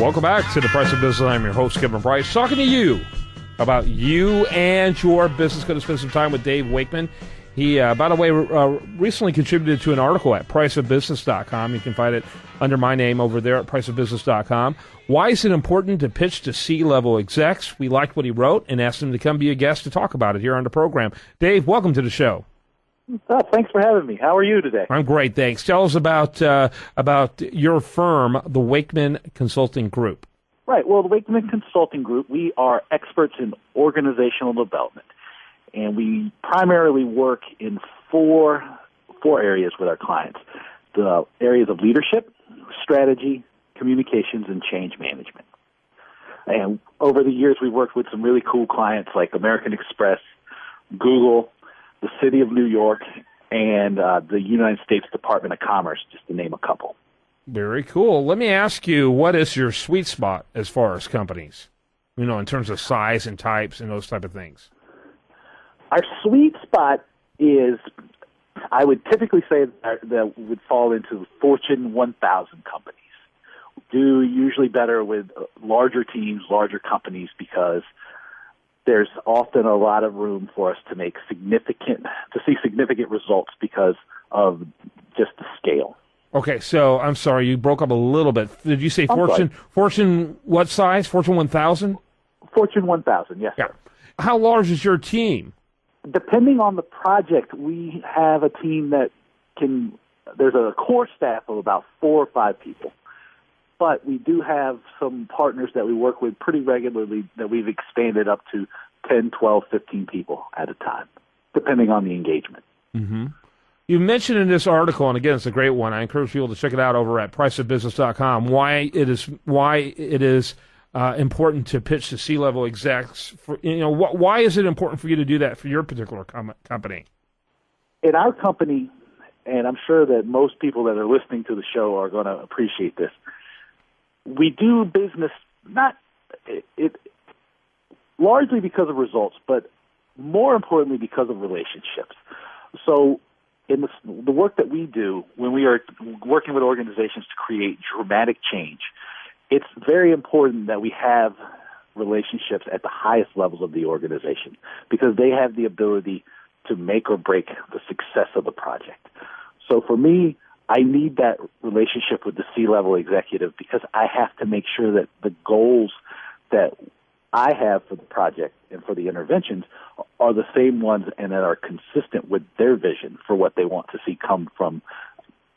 Welcome back to The Price of Business. I'm your host, Kevin Price, talking to you about you and your business. Going to spend some time with Dave Wakeman. He, by the way, recently contributed to an article at priceofbusiness.com. You can find it under my name over there at priceofbusiness.com. Why is it important to pitch to C-level execs? We liked what he wrote and asked him to come be a guest to talk about it here on the program. Dave, welcome to the show. Oh, thanks for having me. How are you today? I'm great, thanks. Tell us about your firm, the Wakeman Consulting Group. Right. Well, the Wakeman Consulting Group, we are experts in organizational development, and we primarily work in four areas with our clients: the areas of leadership, strategy, communications, and change management. And over the years, we've worked with some really cool clients like American Express, Google, the City of New York, and the United States Department of Commerce, just to name a couple. Very cool. Let me ask you, what is your sweet spot as far as companies, in terms of size and types and those type of things? Our sweet spot is, I would typically say that would fall into Fortune 1000 companies. Do usually better with larger teams, larger companies, because there's often a lot of room for us to see significant results because of just the scale. Okay, so I'm sorry, you broke up a little bit. Did you say Fortune what size? Fortune 1000? Fortune 1000, yes, sir. How large is your team? Depending on the project, we have a team that there's a core staff of about 4 or 5 people. But we do have some partners that we work with pretty regularly that we've expanded up to 10, 12, 15 people at a time, depending on the engagement. Mm-hmm. You mentioned in this article, and again, it's a great one. I encourage people to check it out over at priceofbusiness.com, why it is important to pitch to C-level execs. Why is it important for you to do that for your particular company? In our company, and I'm sure that most people that are listening to the show are going to appreciate this, we do business largely because of results, but more importantly because of relationships. So in the work that we do, when we are working with organizations to create dramatic change, it's very important that we have relationships at the highest levels of the organization because they have the ability to make or break the success of the project. So for me, I need that relationship with the C-level executive because I have to make sure that the goals that I have for the project and for the interventions are the same ones and that are consistent with their vision for what they want to see come from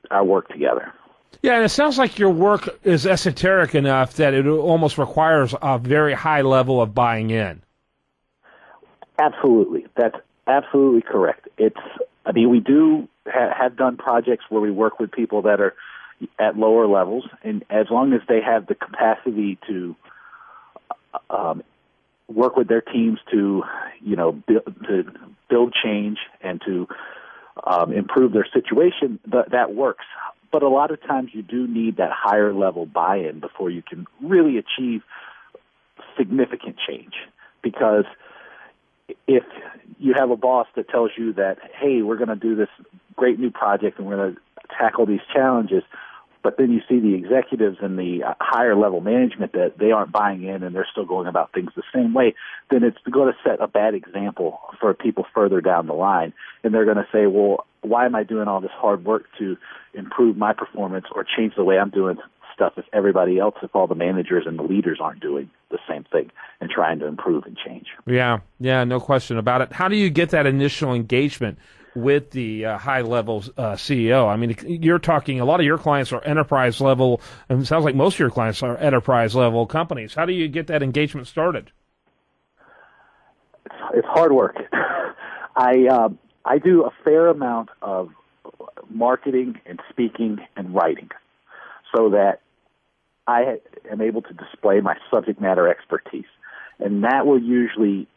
our work together. Yeah, and it sounds like your work is esoteric enough that it almost requires a very high level of buying in. Absolutely. That's absolutely correct. We do have done projects where we work with people that are at lower levels, and as long as they have the capacity to work with their teams to build change and to improve their situation, that works. But a lot of times you do need that higher level buy-in before you can really achieve significant change. Because if you have a boss that tells you that, hey, we're going to do this great new project and we're going to tackle these challenges, but then you see the executives and the higher level management that they aren't buying in and they're still going about things the same way, then it's going to set a bad example for people further down the line. And they're going to say, well, why am I doing all this hard work to improve my performance or change the way I'm doing stuff if everybody else, if all the managers and the leaders aren't doing the same thing and trying to improve and change? Yeah, no question about it. How do you get that initial engagement with the high-level CEO? I mean, you're talking, a lot of your clients are enterprise-level, and it sounds like most of your clients are enterprise-level companies. How do you get that engagement started? It's hard work. I do a fair amount of marketing and speaking and writing so that I am able to display my subject matter expertise. And that will usually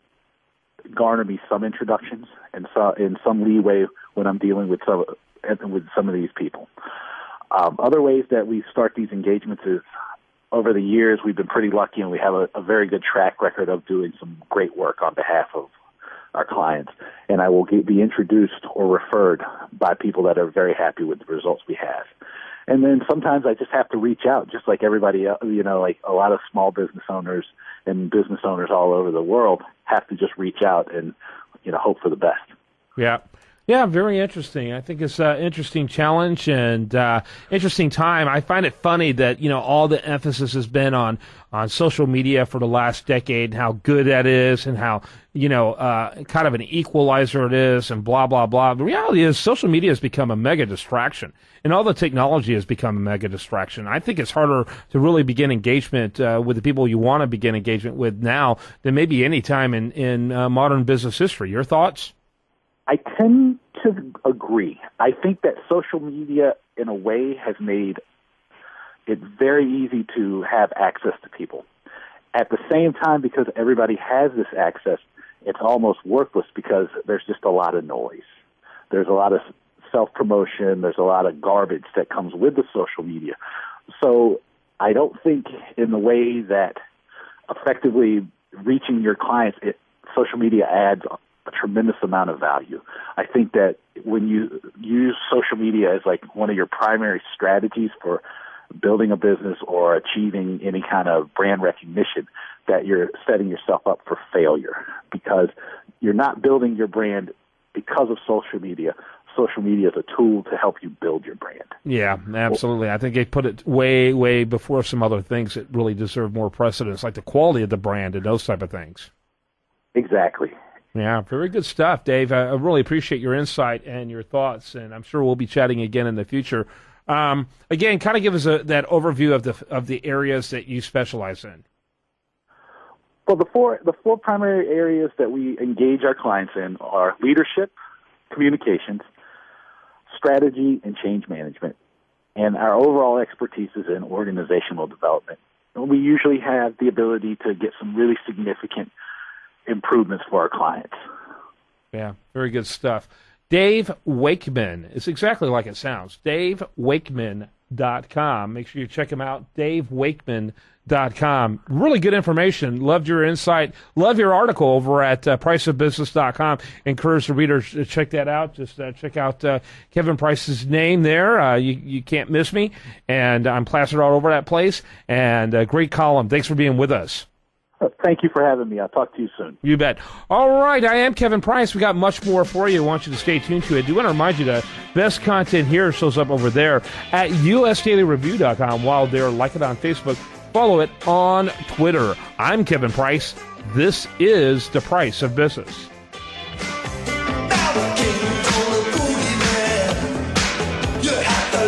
garner me some introductions and some leeway when I'm dealing with some of these people. Other ways that we start these engagements is over the years we've been pretty lucky and we have a very good track record of doing some great work on behalf of our clients. And I will be introduced or referred by people that are very happy with the results we have. And then sometimes I just have to reach out, just like everybody else, like a lot of small business owners and business owners all over the world have to just reach out and, hope for the best. Yeah. Yeah, very interesting. I think it's an interesting challenge and interesting time. I find it funny that, all the emphasis has been on social media for the last decade and how good that is and how, kind of an equalizer it is and blah, blah, blah. The reality is social media has become a mega distraction and all the technology has become a mega distraction. I think it's harder to really begin engagement with the people you want to begin engagement with now than maybe any time in modern business history. Your thoughts? I tend to agree. I think that social media, in a way, has made it very easy to have access to people. At the same time, because everybody has this access, it's almost worthless because there's just a lot of noise. There's a lot of self-promotion. There's a lot of garbage that comes with the social media. So I don't think in the way that effectively reaching your clients, social media adds a tremendous amount of value. I think that when you use social media as like one of your primary strategies for building a business or achieving any kind of brand recognition, that you're setting yourself up for failure because you're not building your brand because of social media. Social media is a tool to help you build your brand. Yeah, absolutely. I think they put it way, way before some other things that really deserve more precedence, like the quality of the brand and those type of things. Exactly. Yeah, very good stuff, Dave. I really appreciate your insight and your thoughts, and I'm sure we'll be chatting again in the future. Again, kind of give us that overview of the areas that you specialize in. Well, the four primary areas that we engage our clients in are leadership, communications, strategy, and change management. And our overall expertise is in organizational development. And we usually have the ability to get some really significant improvements for our clients. Yeah, very good stuff. Dave Wakeman. It's exactly like it sounds. DaveWakeman.com. Make sure you check him out. DaveWakeman.com. Really good information. Loved your insight. Love your article over at priceofbusiness.com. Encourage the readers to check that out. Just check out Kevin Price's name there. You can't miss me. And I'm plastered all over that place. And a great column. Thanks for being with us. Thank you for having me. I'll talk to you soon. You bet. All right, I am Kevin Price. We got much more for you. I want you to stay tuned to it. I do want to remind you the best content here shows up over there at usdailyreview.com. While there, like it on Facebook, follow it on Twitter. I'm Kevin Price. This is The Price of Business.